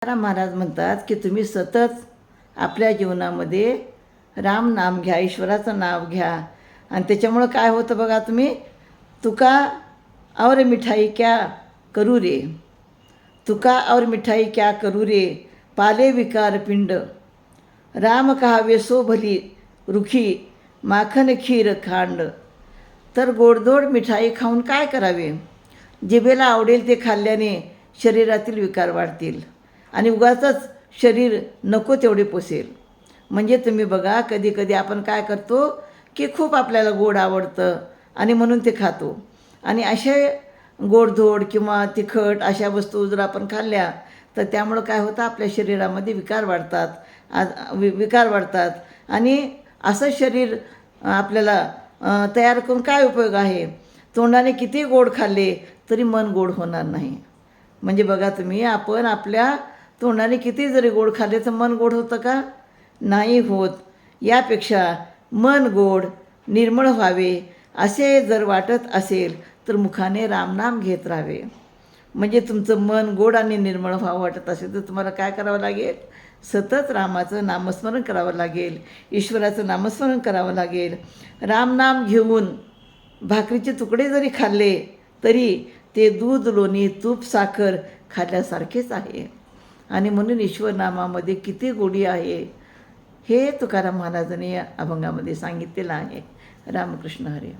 तुकाराम महाराज म्हणतात की तुम्ही सतत आपल्या जीवनामध्ये राम नाम घ्या, ईश्वराचं नाव घ्या. आणि त्याच्यामुळं काय होतं बघा तुम्ही, तुका और मिठाई क्या करू रे, तुका और मिठाई क्या करू रे, पाले विकार पिंड, राम कहावे सो भली रुखी, माखन खीर खांड. तर गोडधोड मिठाई खाऊन काय करावे, जिभेला आवडेल ते खाल्ल्याने शरीरातील विकार वाढतील आणि उगाचच शरीर नको तेवढे पोसेल. म्हणजे तुम्ही बघा, कधी कधी आपण काय करतो की खूप आपल्याला गोड आवडतं आणि म्हणून ते खातो. आणि असे गोडधोड किंवा तिखट अशा वस्तू जर आपण खाल्ल्या तर त्यामुळं काय होतं, आपल्या शरीरामध्ये विकार वाढतात. आणि असं शरीर आपल्याला तयार करून काय उपयोग आहे. तोंडाने किती गोड खाल्ले तरी मन गोड होणार नाही. म्हणजे बघा तुम्ही, आपण आपल्या तोंडाने किती जरी गोड खाल्ले तर मन गोड होतं का? नाही होत. यापेक्षा मन गोड निर्मळ व्हावे असे जर वाटत असेल तर मुखाने रामनाम घेत राहावे. म्हणजे तुमचं मन गोड आणि निर्मळ व्हावं वाटत असेल तर तुम्हाला काय करावं लागेल, सतत रामाचं नामस्मरण करावं लागेल, ईश्वराचं नामस्मरण करावं लागेल. रामनाम घेऊन भाकरीचे तुकडे जरी खाल्ले तरी ते दूध, लोणी, तूप, साखर खाल्ल्यासारखेच आहे. आणि म्हणून ईश्वर नामामध्ये किती गोडी आहे हे तुकाराम महाराजांनी या अभंगामध्ये सांगितलेलं आहे. रामकृष्ण हरी.